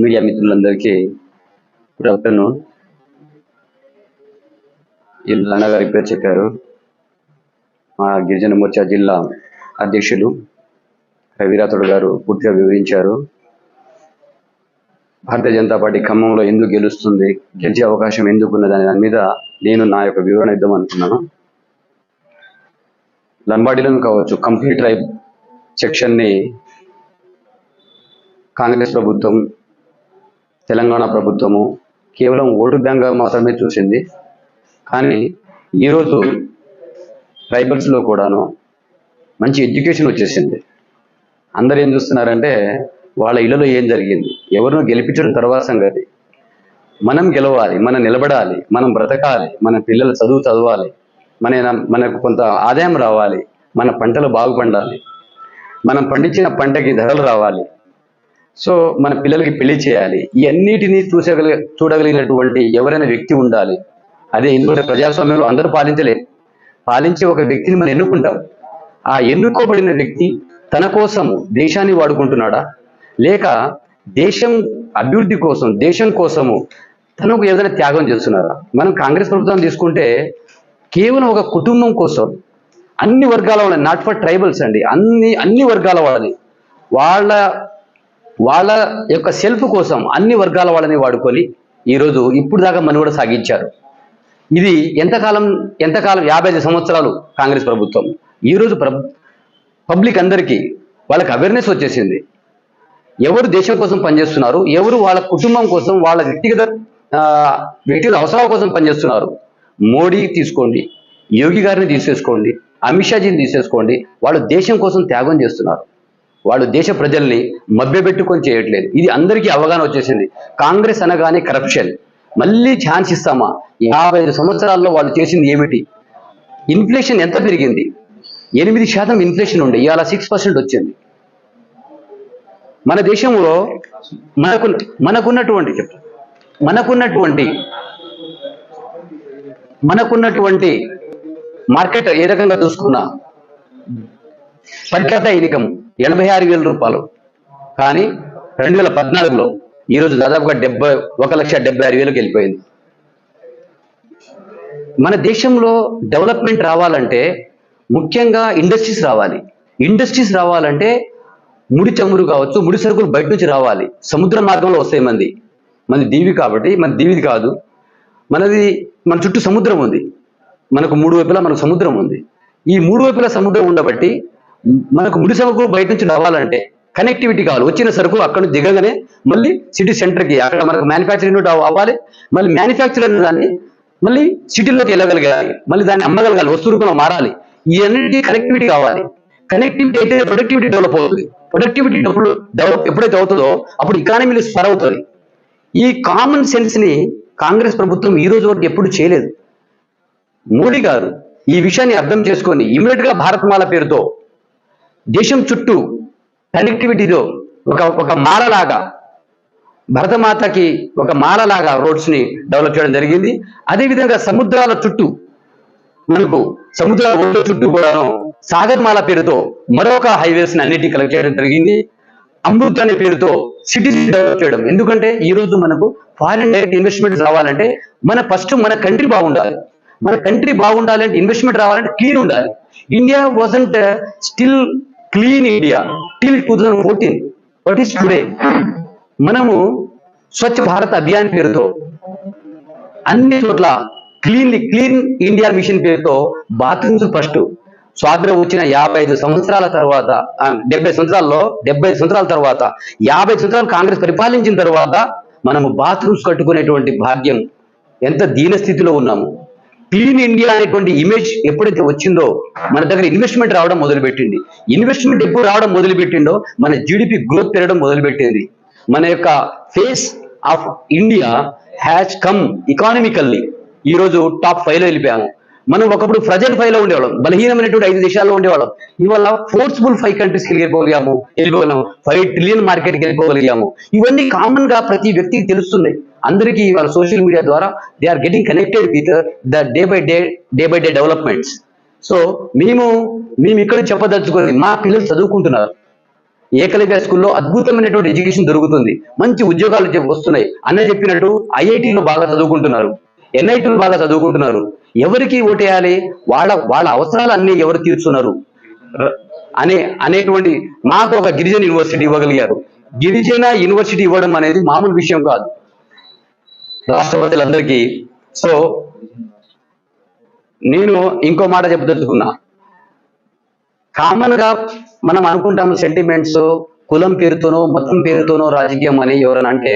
Media మిత్రులందరికీ good afternoon. వీళ్ళు అన్నగారి పేరు చెప్పారు. మా గిరిజన మోర్చా జిల్లా అధ్యక్షులు రవిరాథోడ్ గారు పూర్తిగా వివరించారు. భారతీయ జనతా పార్టీ ఖమ్మంలో ఎందుకు గెలుస్తుంది, గెలిచే అవకాశం ఎందుకున్నదనే దాని మీద నేను నా యొక్క వివరణ ఇద్దాం అనుకున్నాను. లంబాడీలను కావచ్చు, కంప్లీట్ ట్రైబ్ సెక్షన్ని కాంగ్రెస్ ప్రభుత్వం, తెలంగాణ ప్రభుత్వము కేవలం ఓటు బ్యాంక్గా మాత్రమే చూసింది. కానీ ఈరోజు ట్రైబల్స్లో కూడాను మంచి ఎడ్యుకేషన్ వచ్చేసింది. అందరు ఏం చూస్తున్నారంటే వాళ్ళ ఇళ్లలో ఏం జరిగింది, ఎవరినో గెలిపించడం తర్వాత సంగతి. మనం గెలవాలి, మనం నిలబడాలి, మనం బ్రతకాలి, మన పిల్లలు చదవాలి, మనకు కొంత ఆదాయం రావాలి, మన పంటలు బాగుపడాలి, మనం పండించిన పంటకి ధరలు రావాలి, సో మన పిల్లలకి పెళ్లి చేయాలి. ఇవన్నిటినీ చూడగలిగినటువంటి ఎవరైనా వ్యక్తి ఉండాలి. అదే ఇందులో ప్రజాస్వామ్యంలో అందరూ పాలించే ఒక వ్యక్తిని మనం ఎన్నుకుంటాం. ఆ ఎన్నుకోబడిన వ్యక్తి తన కోసము దేశాన్ని వాడుకుంటున్నాడా, లేక దేశం అభివృద్ధి కోసం, దేశం కోసము తనకు ఏదైనా త్యాగం చేస్తున్నారా? మనం కాంగ్రెస్ ప్రభుత్వం తీసుకుంటే కేవలం ఒక కుటుంబం కోసం అన్ని వర్గాల వాళ్ళని, నాట్ ఫర్ ట్రైబల్స్ అండి, అన్ని వర్గాల వాళ్ళని, వాళ్ళ యొక్క సెల్ఫ్ కోసం అన్ని వర్గాల వాళ్ళని వాడుకొని ఈరోజు ఇప్పుడు దాకా మనుగడ సాగించారు. ఇది ఎంతకాలం 55 సంవత్సరాలు కాంగ్రెస్ ప్రభుత్వం. ఈరోజు పబ్లిక్ అందరికీ వాళ్ళకి అవేర్నెస్ వచ్చేసింది. ఎవరు దేశం కోసం పనిచేస్తున్నారు, ఎవరు వాళ్ళ కుటుంబం కోసం, వాళ్ళ వ్యక్తిగత అవసరాల కోసం పనిచేస్తున్నారు. మోడీ తీసుకోండి, యోగి గారిని తీసేసుకోండి, అమిత్ షాజీని తీసేసుకోండి, వాళ్ళు దేశం కోసం త్యాగం చేస్తున్నారు. వాళ్ళు దేశ ప్రజల్ని మభ్యపెట్టుకొని చేయట్లేదు. ఇది అందరికీ అవగాహన వచ్చేసింది. కాంగ్రెస్ అనగానే కరప్షన్. మళ్ళీ ఛాన్స్ ఇస్తామా? 55 సంవత్సరాల్లో వాళ్ళు చేసింది ఏమిటి? ఇన్ఫ్లేషన్ ఎంత పెరిగింది? 8% ఇన్ఫ్లేషన్ ఉండే, ఇవాళ 6% వచ్చింది. మన దేశంలో మనకున్నటువంటి మార్కెట్ ఏ రకంగా చూసుకున్నా పరికత ఇన్కమ్ 86,000 రూపాయలు. కానీ 2014లో ఈరోజు దాదాపుగా 1,76,000 వెళ్ళిపోయింది. మన దేశంలో డెవలప్మెంట్ రావాలంటే ముఖ్యంగా ఇండస్ట్రీస్ రావాలంటే ముడి చమురు కావచ్చు, ముడి సరుకులు బయట నుంచి రావాలి. సముద్ర మార్గంలో వస్తాయి. మన దీవి కాబట్టి, మన దీవిది కాదు, మన చుట్టూ సముద్రం ఉంది. మనకు 3 వైపులా మనకు సముద్రం ఉంది. ఈ 3 వైపులా సముద్రం ఉండబట్టి మనకు ముడి సరుకులు బయట నుంచి రావాలంటే కనెక్టివిటీ కావాలి. వచ్చిన సరుకు అక్కడ నుంచి దిగగానే మళ్ళీ సిటీ సెంటర్కి, అక్కడ మనకు మ్యానుఫ్యాక్చరింగ్ అవ్వాలి. మళ్ళీ మ్యానుఫ్యాక్చర్ అనే దాన్ని మళ్ళీ సిటీలోకి వెళ్ళగలగాలి, మళ్ళీ దాన్ని అమ్మగలగాలి, వస్తు రూపంలో మారాలి. ఈ అన్నిటికీ కనెక్టివిటీ కావాలి. కనెక్టివిటీ అయితే ప్రొడక్టివిటీ డెవలప్ అవుతుంది. ప్రొడక్టివిటీ డెవలప్ ఎప్పుడైతే అవుతుందో అప్పుడు ఎకానమీలో స్పర్ అవుతుంది. ఈ కామన్ సెన్స్ ని కాంగ్రెస్ ప్రభుత్వం ఈ రోజు వరకు ఎప్పుడు చేయలేదు. మోడీ గారు ఈ విషయాన్ని అర్థం చేసుకొని ఇమీడియట్ గా భారత్మాల పేరుతో దేశం చుట్టూ కనెక్టివిటీలో ఒక మాలలాగా, భరతమాతకి ఒక మాలలాగా రోడ్స్ ని డెవలప్ చేయడం జరిగింది. అదేవిధంగా సముద్రాల చుట్టూ కూడా సాగర్మాల పేరుతో మరొక హైవేస్ ని అన్నిటినీ కలెక్ట్ చేయడం జరిగింది. అమృత్ అనే పేరుతో సిటీస్ డెవలప్ చేయడం. ఎందుకంటే ఈ రోజు మనకు ఫారిన్ డైరెక్ట్ ఇన్వెస్ట్మెంట్ రావాలంటే మన కంట్రీ బాగుండాలి. మన కంట్రీ బాగుండాలి అంటే ఇన్వెస్ట్మెంట్ రావాలంటే క్లీన్ ఉండాలి. India wasn't still clean India till 2014. What is today? మనము స్వచ్ఛ భారత్ అభియాన్ పేరుతో అన్ని చోట్ల క్లీన్ ఇండియా మిషన్ పేరుతో బాత్రూమ్స్ ఫస్ట్ స్వాతంత్రం వచ్చిన 55 సంవత్సరాల తర్వాత, 70 సంవత్సరాల తర్వాత, 50 సంవత్సరాలు కాంగ్రెస్ పరిపాలించిన తర్వాత మనము బాత్రూమ్స్ కట్టుకునేటువంటి భాగ్యం. ఎంత దీన స్థితిలో ఉన్నాము. క్లీన్ ఇండియా అనేటువంటి ఇమేజ్ ఎప్పుడైతే వచ్చిందో మన దగ్గర ఇన్వెస్ట్మెంట్ రావడం మొదలుపెట్టింది. ఇన్వెస్ట్మెంట్ ఎప్పుడు రావడం మొదలుపెట్టిందో మన జీడిపి గ్రోత్ పెరగడం మొదలుపెట్టింది. మన యొక్క face of India has come economically. ఈరోజు టాప్ 5లో వెళ్ళిపోయాము. మనం ఒకప్పుడు ఫ్రజల్ 5లో ఉండేవాళ్ళం, బలహీనమైనటువంటి 5 దేశాల్లో ఉండేవాళ్ళం. ఇవాళ ఫోర్స్ఫుల్ 5 కంట్రీస్కి వెళ్ళిపోగలిగాము. 5 ట్రిలియన్ మార్కెట్కి వెళ్ళిపోగలిగాము. ఇవన్నీ కామన్ గా ప్రతి వ్యక్తికి తెలుస్తున్నాయి. అందరికీ ఇవాళ సోషల్ మీడియా ద్వారా they are getting connected with the day by day developments. So మేము ఇక్కడ చెప్పదలుచుకొని, మా పిల్లలు చదువుకుంటున్నారు. ఏకలవ్య స్కూల్లో అద్భుతమైనటువంటి ఎడ్యుకేషన్ దొరుకుతుంది, మంచి ఉద్యోగాలు వస్తున్నాయి. అన్న చెప్పినట్టు ఐఐటీలో బాగా చదువుకుంటున్నారు, ఎన్ఐటీలు బాగా చదువుకుంటున్నారు. ఎవరికి ఓటేయాలి? వాళ్ళ వాళ్ళ అవసరాలన్నీ ఎవరు తీర్చున్నారు అనేటువంటి నాకు ఒక గిరిజన యూనివర్సిటీ ఇవ్వగలిగారు. గిరిజన యూనివర్సిటీ ఇవ్వడం అనేది మామూలు విషయం కాదు రాష్ట్రపతులందరికీ. సో నేను ఇంకో మాట చెప్పదలుచుకున్నా. కామన్ గా మనం అనుకుంటాం సెంటిమెంట్స్, కులం పేరుతోనో మతం పేరుతోనో రాజకీయం అని ఎవరని అంటే,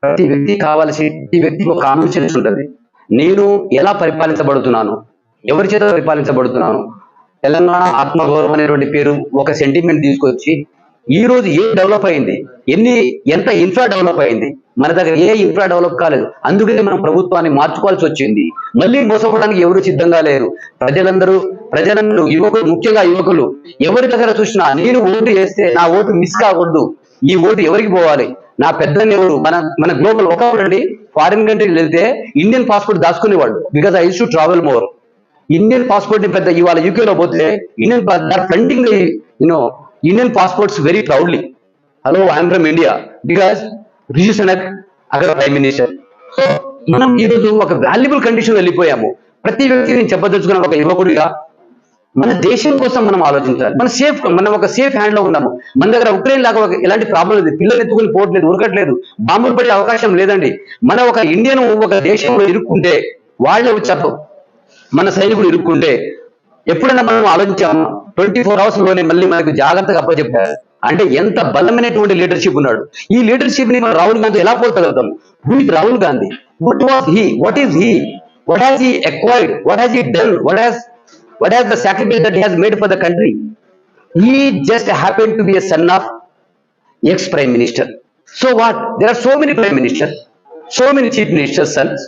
ప్రతి వ్యక్తి ప్రతి వ్యక్తికి ఒక కామన్ సెన్స్ ఉంటుంది. నేను ఎలా పరిపాలించబడుతున్నాను, ఎవరి చేత పరిపాలించబడుతున్నాను. తెలంగాణ ఆత్మగౌరవం అనేటువంటి పేరు ఒక సెంటిమెంట్ తీసుకొచ్చి ఈ రోజు ఏ డెవలప్ అయింది, ఎంత ఇన్ఫ్రా డెవలప్ అయింది? మన దగ్గర ఏ ఇన్ఫ్రా డెవలప్ కాలేదు. అందుకనే మనం ప్రభుత్వాన్ని మార్చుకోవాల్సి వచ్చింది. మళ్ళీ మోసపోవడానికి ఎవరు సిద్ధంగా లేరు. ప్రజలందరూ యువకులు, ముఖ్యంగా యువకులు ఎవరి దగ్గర చూసినా నేను ఓటు వేస్తే నా ఓటు మిస్ కాకూడదు, ఈ ఓటు ఎవరికి పోవాలి, నా పెద్దని ఎవరు. మన గ్లోబల్ ఒకటి ఫారిన్ కంట్రీకి వెళ్తే ఇండియన్ పాస్పోర్ట్ దాచుకునేవాళ్ళు. Because I use to travel more. Indian passport ని పెద్ద ఇవాళ యూకేలో పోతే fronting Indian passports very proudly. Hello, I'm from India because Rishi Sunak అక్కడ ప్రైమ్ మినిస్టర్. సో మనం ఈరోజు ఒక వాల్యుబుల్ కండిషన్ వెళ్ళిపోయాము. ప్రతి వ్యక్తి నేను చెప్పదలుచుకున్న ఒక యువకుడిగా మన దేశం కోసం మనం ఆలోచించాలి. మనం ఒక సేఫ్ హ్యాండ్ లో ఉన్నాము. మన దగ్గర ఉక్రెయిన్ లాగా ఎలాంటి ప్రాబ్లం లేదు, పిల్లలు ఎత్తుకుని పోవట్లేదు, ఉరకట్లేదు, బాంబులు పడే అవకాశం లేదండి. మన ఒక ఇండియన్ ఒక దేశంలో ఇరుక్కుంటే వాళ్ళే వచ్చారు, మన సైనికులు ఇరుక్కుంటే ఎప్పుడైనా మనం ఆలోచించాము 24 hours లోనే మళ్ళీ మనకు జాగ్రత్తగా అప్పచెప్పారు అంటే ఎంత బలమైనటువంటి లీడర్షిప్ ఉన్నాడు. ఈ లీడర్షిప్ ని మనం రాహుల్ గాంధీ ఎలా పోల్చగలుగుతాం? Who is Rahul Gandhi? What was he? What is he? What has he acquired? What has he done? what has the sacrifice that he has made for the country? He just happened to be a son of ex-prime minister. So what? There are so many prime ministers, so many chief ministers' sons.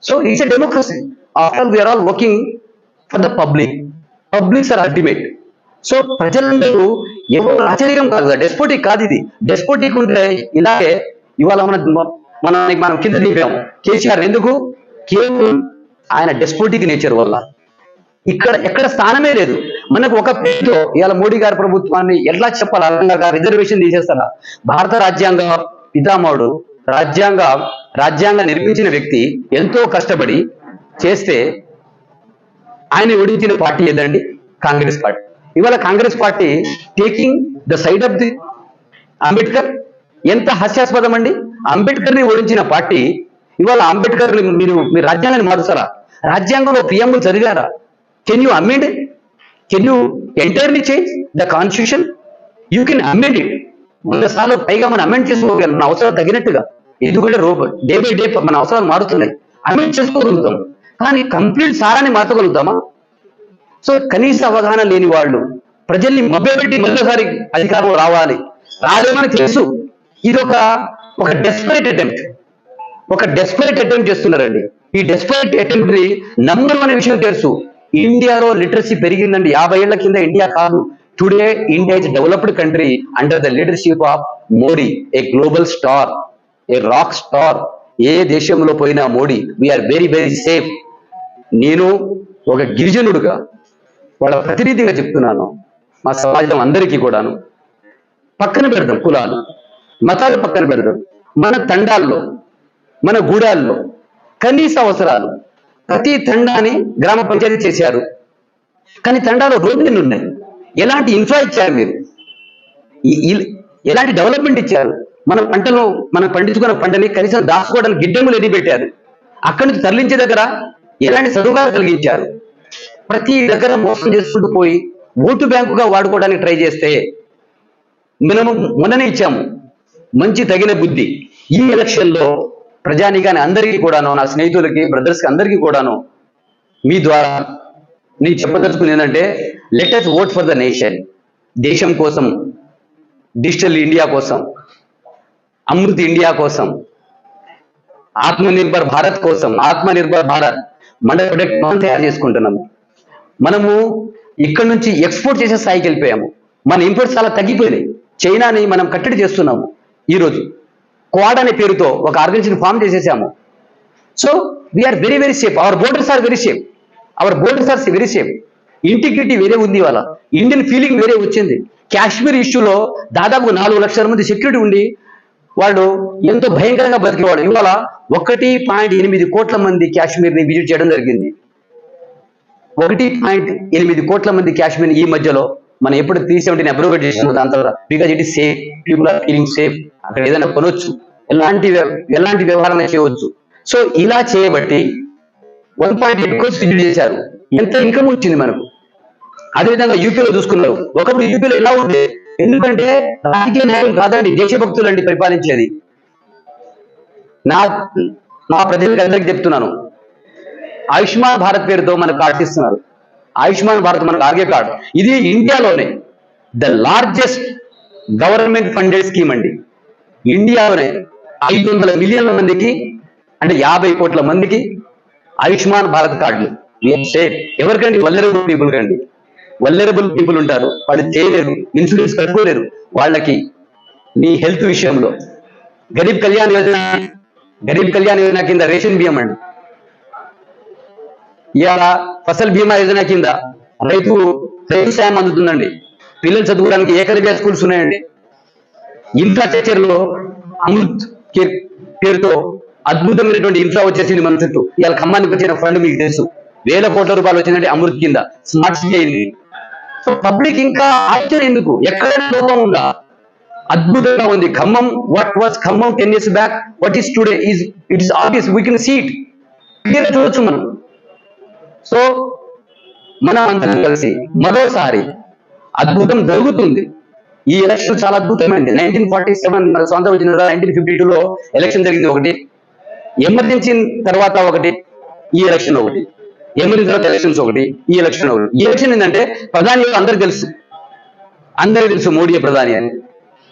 So it's a democracy. After all, we are all working for the public. Publics are ultimate. So ప్రజలందరూ ఎవరు ఆశ్చర్యం కాదు కదా, డెస్పోటిక్ కాదు ఇది. డెస్పోటిక్ ఉంటే ఇలాగే ఇవాళ మనం కింద దింపాము కేసీఆర్. ఎందుకు? కేవలం ఆయన డెస్పోటిక్ నేచర్ వల్ల ఎక్కడ స్థానమే లేదు మనకు. ఒక పేరుతో ఇవాళ మోడీ గారి ప్రభుత్వాన్ని ఎట్లా చెప్పాలి అర్థంగా రిజర్వేషన్ తీసేస్తారా? భారత రాజ్యాంగ పితామహుడు, రాజ్యాంగ నిర్మించిన వ్యక్తి ఎంతో కష్టపడి చేస్తే ఆయన ఓడించిన పార్టీ ఏదండి? కాంగ్రెస్ పార్టీ. ఇవాళ Congress party taking the side of the Ambedkar. ఎంత హాస్యాస్పదం అండి! అంబేద్కర్ ని ఓడించిన పార్టీ ఇవాళ అంబేద్కర్ మీరు రాజ్యాంగాన్ని మారుస్తారా? రాజ్యాంగంలో ప్రియంబుల్ చదివారా? Can you amend it? Can you entirely change the constitution? You can amend it. 100 సార్లు పైగా మనం అమెండ్ చేసుకోగలం మన అవసరాలు తగినట్టుగా. ఎందుకంటే డే బై డే మన అవసరాలు మారుతున్నాయి, అమెండ్ చేసుకోగలుగుతాం. కానీ కంప్లీట్ సారాన్ని మార్చగలుగుతామా? సో కనీస అవగాహన లేని వాళ్ళు ప్రజల్ని మభ్యపెట్టి మరోసారి అధికారం రాలేమని తెలుసు. ఇది ఒక డెస్పరేట్ అటెంప్ట్ చేస్తున్నారండి. ఈ డెస్పరేట్ అటెంప్ట్ ని నంబర్ 1 విషయం తెలుసు. ఇండియాలో లిటరసీ పెరిగిందండి 50 ఏళ్ల కింద ఇండియా కాదు. Today India is developed country under the leadership of Modi, a global star, a rock star. ఏ దేశంలో పోయినా Modi. We are very very safe. నేను ఒక గిరిజనుడుగా వాళ్ళ ప్రతినిధిగా చెప్తున్నాను. మా సమాజం అందరికీ కూడాను పక్కన పెడదాం, కులాలు మతాలు పక్కన పెడదాం. మన తండాల్లో, మన గూడాల్లో కనీస అవసరాలు ప్రతి తండాని గ్రామ పంచాయతీ చేశారు. కానీ తండాలో రోడ్లు ఉన్నాయి. ఎలాంటి ఇన్ఫ్రా ఇచ్చారు మీరు? ఎలాంటి డెవలప్మెంట్ ఇచ్చారు? మనం పండించుకున్న పంటని కనీసం దాచుకోవడానికి గిడ్డంగులు ఎన్ని పెట్టారు? అక్కడి నుంచి తరలించే దగ్గర ఎలాంటి సదుపాయాలు కలిగించారు? ప్రతి దగ్గర మోసం చేసుకుంటూ పోయి ఓటు బ్యాంకుగా వాడుకోవడానికి ట్రై చేస్తే మనము మొన్ననే ఇచ్చాము మంచి తగిన బుద్ధి. ఈ ఎలక్షన్ లో ప్రజానికాన్ని అందరికీ కూడాను, నా స్నేహితులకి, బ్రదర్స్కి అందరికీ కూడాను మీ ద్వారా నేను చెప్పదలుచుకుని ఏంటంటే, let us vote for the nation. దేశం కోసం, డిజిటల్ ఇండియా కోసం, అమృత్ ఇండియా కోసం, ఆత్మనిర్భర్ భారత్ కోసం. ఆత్మనిర్భర్ భారత్ మన ప్రొడక్ట్ మనం తయారు చేసుకుంటున్నాము. మనము ఇక్కడ నుంచి ఎక్స్పోర్ట్ చేసే స్థాయికి వెళ్ళిపోయాము. మన ఇంపోర్ట్స్ చాలా తగ్గిపోయినాయి. చైనాని మనం కట్టడి చేస్తున్నాము. ఈరోజు క్వాడ్ అనే పేరుతో ఒక ఆర్గనైజేషన్ ఫామ్ చేసేసాము. So we are very very safe. Our borders are very safe. Our borders are very safe. Integrity వేరే ఉంది. వాళ్ళ ఇండియన్ ఫీలింగ్ వేరే వచ్చింది. కాశ్మీర్ ఇష్యూలో దాదాపు 4 లక్షల మంది సెక్యూరిటీ ఉండి వాళ్ళు ఎంతో భయంకరంగా బతికేవాడు. ఇవాళ 1.8 కోట్ల మంది కాశ్మీర్ని విజిట్ చేయడం జరిగింది. 1.8 కోట్ల మంది కాశ్మీర్ ఈ మధ్యలో మనం ఎప్పుడు 370 అప్రూవ్ చేసిన దాని తర్వాత because it is safe, people are feeling safe, అక్కడ ఏదైనా కొనొచ్చు, ఎలాంటి వ్యవహారం చేయవచ్చు. సో ఇలా చేయబట్టి 1.8 కోట్స్ విజిట్ చేశారు. ఎంత ఇన్కమ్ వచ్చింది మనకు. అదేవిధంగా యూపీలో చూసుకున్నారు. ఒకప్పుడు యూపీలో ఎలా ఉంది, ఎందుకంటే రాజకీయ నాయకులు కాదండి, దేశభక్తులు అండి పరిపాలించేది. నా ప్రజలకు అందరికీ చెప్తున్నాను, ఆయుష్మాన్ భారత్ పేరుతో మనకు కార్డ్స్ ఇస్తున్నారు. ఆయుష్మాన్ భారత్ మనకు ఆర్గే కార్డ్, ఇది ఇండియాలోనే the largest government funded scheme అండి. ఇండియాలోనే 500 మిలియన్ల మందికి, అంటే 50 కోట్ల మందికి ఆయుష్మాన్ భారత్ కార్డులు. ఎవరికండి? వల్నరబుల్ పీపుల్ కండి. వల్నరబుల్ పీపుల్ ఉంటారు, వాళ్ళు చేయలేరు, ఇన్సూరెన్స్ కట్టుకోలేరు. వాళ్ళకి మీ హెల్త్ విషయంలో గరీబ్ కళ్యాణ్ యోజన కింద రేషన్ బియ్యం అండి. ఇవాళ ఫసల్ బీమా యోజన కింద రైతు సాయం అందుతుందండి. పిల్లలు చదువుకోవడానికి ఏకలవ్య స్కూల్స్ ఉన్నాయండి. ఇన్ఫ్రాస్ట్రక్చర్ లో అమృత్ పేరుతో అద్భుతమైనటువంటి ఇన్ఫ్రా వచ్చేసింది మన చుట్టూ. ఇవాళ ఖమ్మానికి వచ్చిన ఫండ్ మీకు తెలుసు, 1000 కోట్ల రూపాయలు వచ్చిందంటే అమృత్ కింద. స్మార్ట్ సిటీ అయింది. సో పబ్లిక్ ఇంకా ఆశ్చర్యం ఎందుకు, ఎక్కడైనా లోపం ఉందా? అద్భుతంగా ఉంది. Khammam, what was Khammam 10 years back, what is today it is obvious, we can see it, clear చూడొచ్చు మనం. సో మనం అందరం కలిసి మరోసారి అద్భుతం జరుగుతుంది. ఈ ఎలక్షన్ చాలా అద్భుతమైంది. 1947 మన స్వాతంత్రం వచ్చిన 1952లో ఎలక్షన్ జరిగింది ఒకటి, ఎమర్జెన్సీ తర్వాత ఒకటి, ఈ ఎలక్షన్ ఒకటి, ఎమర్జెన్సీ తర్వాత ఎలక్షన్స్ ఒకటి, ఈ ఎలక్షన్ ఒకటి. ఈ ఎలక్షన్ ఏంటంటే ప్రధాని ఎవరు అందరికి తెలుసు, మోడీ ప్రధాని అని.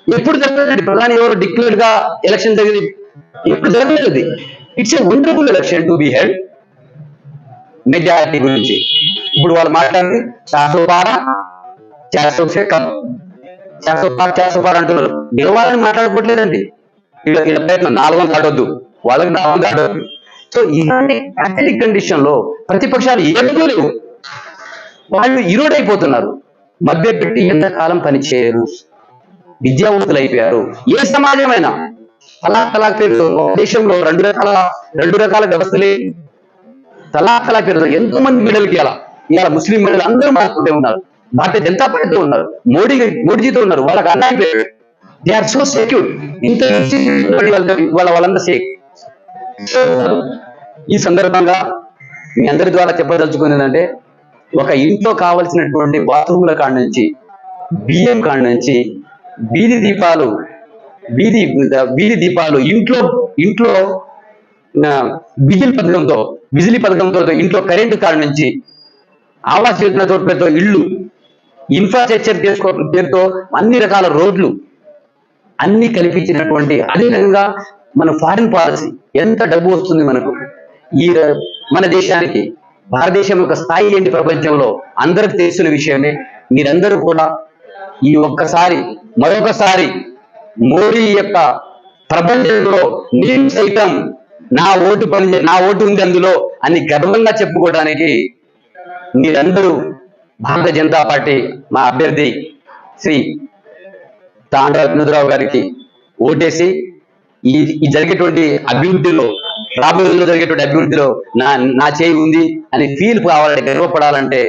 ఎప్పుడు జరగలేదు ప్రధాని ఎవరు డిక్లేర్డ్ గా ఎలక్షన్ జరిగింది, ఎప్పుడు జరగలేదు. It's a wonderful election to be held. Majority గురించి ఇప్పుడు వాళ్ళు మాట్లాడింది 400 అంటున్నారు. గెలవాలని మాట్లాడుకోవట్లేదండి. వీళ్ళ ప్రయత్నం 400 దాటొద్దు, వాళ్ళకి 400 దాటొద్దు. సో ఇలాంటి ప్యాథటిక్ కండిషన్ లో ప్రతిపక్షాలు ఏమీ వాళ్ళు ఇరోడ్ అయిపోతున్నారు. మధ్య పెట్టి ఎంతకాలం పని చేయరు, విద్యావంతులు అయిపోయారు. ఏ సమాజమైనా తలాక్ పేరు దేశంలో రెండు రకాల వ్యవస్థలే. తలాక్ పేరు ఎంతో మంది మెడల్కి ఇలా ముస్లిం మెడల్ అందరూ మాట్లాడుతూ ఉన్నారు. భారతీయ జనతా పార్టీతో ఉన్నారు, మోడీజీతో ఉన్నారు. వాళ్ళకి అన్నాయి పేరు, దే ఆర్ సో సెక్యూర్. ఇంత వాళ్ళందరూ సేఫ్. ఈ సందర్భంగా మీ అందరి ద్వారా చెప్పదలుచుకుని ఏంటంటే, ఒక ఇంట్లో కావలసినటువంటి బాత్రూమ్ల కాడ నుంచి, బియ్యం కాడ నుంచి, వీధి దీపాలు ఇంట్లో బిజిలీ పథకంతో ఇంట్లో కరెంటు కాడ నుంచి, ఆవాస్ యోజన పేరుతో ఇళ్ళు, ఇన్ఫ్రాస్ట్రక్చర్ పేరుతో అన్ని రకాల రోడ్లు అన్ని కల్పించినటువంటి, అదేవిధంగా మన ఫారిన్ పాలసీ ఎంత డబ్బు వస్తుంది మనకు. మన దేశానికి భారతదేశం యొక్క స్థాయి ఏంటి ప్రపంచంలో అందరికి తెలిసిన విషయమే. మీరందరూ కూడా ఈ మరొకసారి మోడీ యొక్క ప్రపంచంలో నేను సైతం నా ఓటు ఉంది అందులో అని గర్వంగా చెప్పుకోవడానికి మీరందరూ భారతీయ జనతా పార్టీ మా అభ్యర్థి శ్రీ తాండ్ర వినోదరావు గారికి ఓటేసి ఈ జరిగేటువంటి అభివృద్ధిలో, రాబోయేలో జరిగేటువంటి అభివృద్ధిలో నా చేయి ఉంది అని ఫీల్ కావాలంటే, గర్వపడాలంటే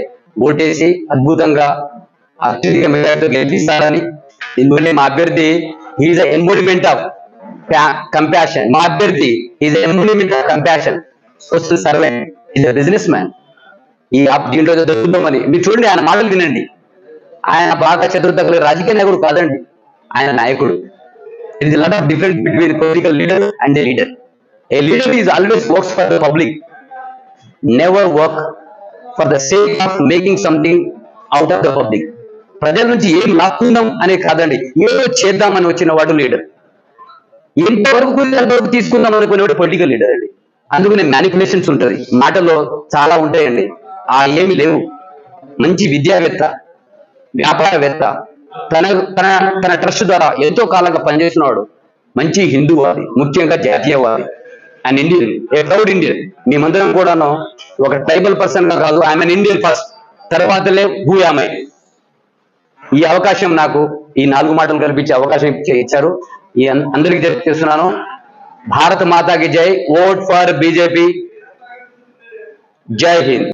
ఓటేసి అద్భుతంగా అత్యధిక మెజారిటీతో గెలిపిస్తారని. ఎందుకంటే మా అభ్యర్థి ఈజ్ ఎంబోడిమెంట్ ఆఫ్ కంపాషన్. మా అభ్యర్థి is embodiment of compassion, social servant, is a businessman. దీంట్లో దొరుకుతామని మీరు చూడండి, ఆయన మాటలు వినండి. ఆయన బాగా చతురత కలిగిన రాజకీయ నాయకుడు కాదండి, ఆయన నాయకుడు. It is lot of difference between political leader and A leader. A leader is always works for the public, never work for the sake of making something out of the public. ప్రజల నుంచి ఏం లాక్కుందాం అనే కాదండి, ఏదో చేద్దామని వచ్చిన వాడు leader. ఎంతవరకు తీసుకుందాం అనుకునేవాడు పొలిటికల్ లీడర్ అండి. అందుకనే మ్యానిపులేషన్స్ ఉంటుంది, మాటల్లో చాలా ఉంటాయండి. ఏమి లేవు. మంచి విద్యావేత్త, వ్యాపారవేత్త, తన ట్రస్ట్ ద్వారా ఎంతో కాలంగా పనిచేసినవాడు, మంచి హిందూవాది, ముఖ్యంగా జాతీయవాది, and Indian, a proud Indian. మేమందరం కూడాను ఒక ట్రైబల్ పర్సన్ గా కాదు, ఐఎమ్ అన్ ఇండియన్ ఫస్ట్, తర్వాతలే హూ యామ్ ఐ. ఈ అవకాశం నాకు ఈ 4 మాటలు కల్పించే అవకాశం ఇచ్చారు. ఈ అందరికీ చేస్తున్నాను. భారత మాతాకి జై. Vote for BJP. జై హింద్.